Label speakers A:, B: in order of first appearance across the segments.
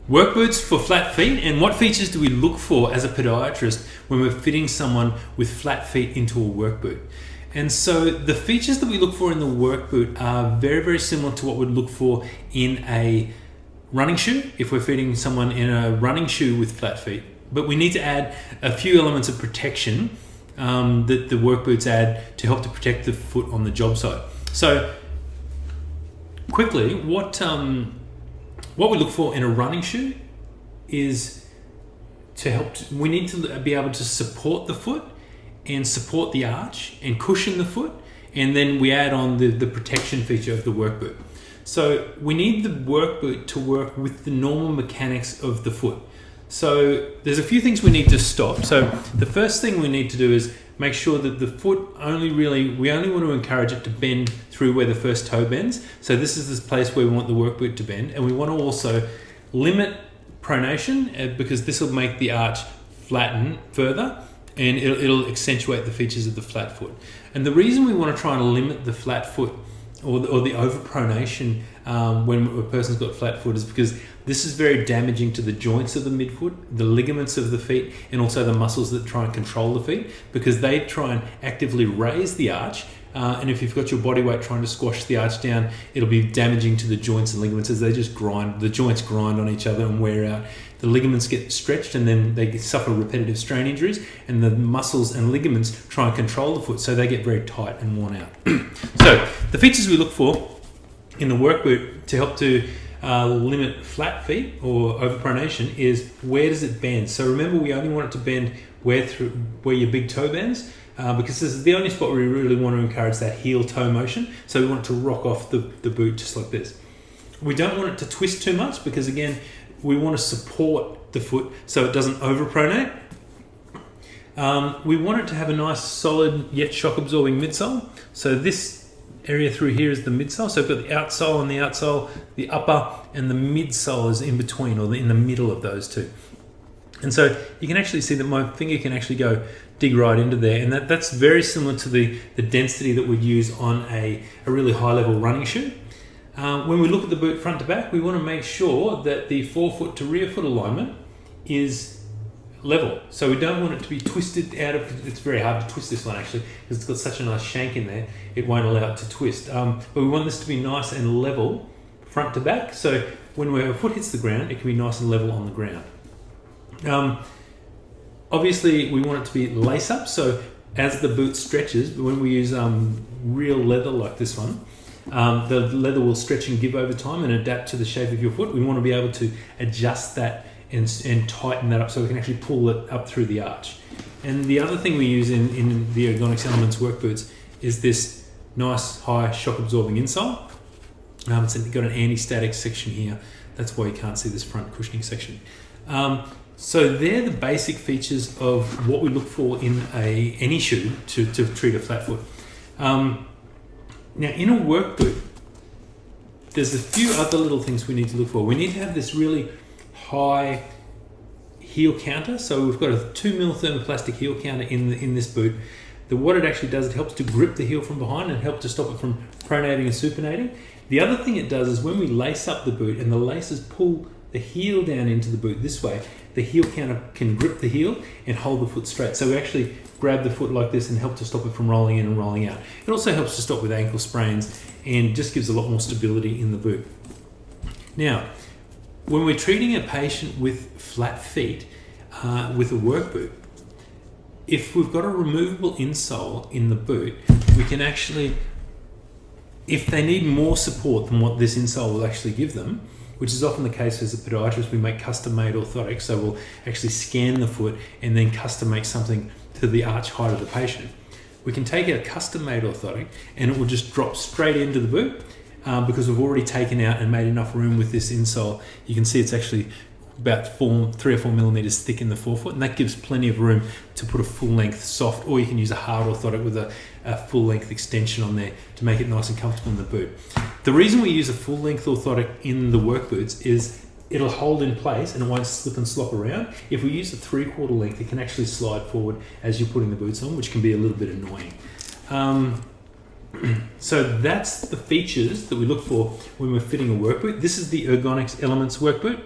A: Work boots for flat feet, and what features do we look for as a podiatrist when we're fitting someone with flat feet into a work boot? And so the features that we look for in the work boot are very, very similar to what we'd look for in a running shoe if we're fitting someone in a running shoe with flat feet. But we need to add a few elements of protection that the work boots add to help to protect the foot on the job site. So quickly, what we look for in a running shoe is we need to be able to support the foot and support the arch and cushion the foot, and then we add on the protection feature of the work boot. So we need the work boot to work with the normal mechanics of the foot. So there's a few things we need to stop. So the first thing we need to do is make sure that the foot we only want to encourage it to bend through where the first toe bends. So this is this place where we want the work boot to bend, and we want to also limit pronation because this will make the arch flatten further, and it'll accentuate the features of the flat foot. And the reason we want to try and limit the flat foot or the over-pronation when a person's got flat foot is because this is very damaging to the joints of the midfoot, the ligaments of the feet, and also the muscles that try and control the feet, because they try and actively raise the arch. And if you've got your body weight trying to squash the arch down, it'll be damaging to the joints and ligaments as they just grind. The joints grind on each other and wear out. The ligaments get stretched and then they suffer repetitive strain injuries, and the muscles and ligaments try and control the foot, so they get very tight and worn out. So the features we look for in the work boot to help to limit flat feet or overpronation is where does it bend. So remember, we only want it to bend where your big toe bends, because this is the only spot where we really want to encourage that heel toe motion. So we want it to rock off the boot just like this. We don't want it to twist too much because, again, we want to support the foot so it doesn't overpronate. We want it to have a nice solid yet shock absorbing midsole. So this area through here is the midsole. So I've got the outsole and the outsole, the upper and the midsole is in between, or in the middle of those two. And so you can actually see that my finger can actually go dig right into there, and that's very similar to the density that we'd use on a really high level running shoe. When we look at the boot front to back, we want to make sure that the forefoot to rear foot alignment is level. So we don't want it to be twisted out of, it's very hard to twist this one actually, because it's got such a nice shank in there, it won't allow it to twist. But we want this to be nice and level front to back, so when our foot hits the ground, it can be nice and level on the ground. Obviously we want it to be lace up, so as the boot stretches, when we use real leather like this one, the leather will stretch and give over time and adapt to the shape of your foot. We want to be able to adjust that and tighten that up so we can actually pull it up through the arch. And the other thing we use in the Ergonx Elements work boots is this nice high shock absorbing insole. So you've got an anti-static section here. That's why you can't see this front cushioning section. So they're the basic features of what we look for in any shoe to treat a flat foot. Now, in a work boot, there's a few other little things we need to look for. We need to have this really high heel counter. So we've got a 2mm thermoplastic heel counter in this boot. What it actually does, it helps to grip the heel from behind and help to stop it from pronating and supinating. The other thing it does is when we lace up the boot and the laces pull the heel down into the boot this way, the heel counter can grip the heel and hold the foot straight. So we actually grab the foot like this and help to stop it from rolling in and rolling out. It also helps to stop with ankle sprains and just gives a lot more stability in the boot. Now, when we're treating a patient with flat feet with a work boot, if we've got a removable insole in the boot, we can actually, if they need more support than what this insole will actually give them, which is often the case as a podiatrist, we make custom-made orthotics, so we'll actually scan the foot and then custom make something to the arch height of the patient. We can take a custom-made orthotic and it will just drop straight into the boot because we've already taken out and made enough room with this insole. You can see it's actually about 3 or 4 millimeters thick in the forefoot, and that gives plenty of room to put a full-length soft, or you can use a hard orthotic with a full-length extension on there to make it nice and comfortable in the boot. The reason we use a full-length orthotic in the work boots is it'll hold in place and it won't slip and slop around. If we use a 3/4 length, it can actually slide forward as you're putting the boots on, which can be a little bit annoying. So that's the features that we look for when we're fitting a work boot. This is the Ergonx Elements work boot.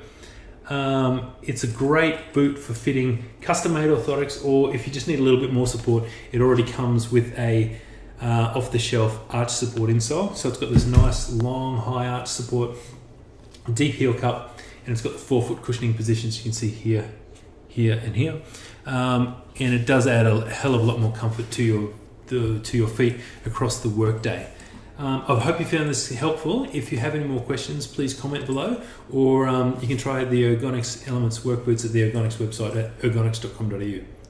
A: It's a great boot for fitting custom-made orthotics, or if you just need a little bit more support, it already comes with a off-the-shelf arch support insole. So it's got this nice long high arch support, deep heel cup, and it's got the forefoot cushioning positions you can see here, here, and here. And it does add a hell of a lot more comfort to your feet across the workday. I hope you found this helpful. If you have any more questions, please comment below, or you can try the Ergonx Elements work boots at the Ergonx website at ergonx.com.au.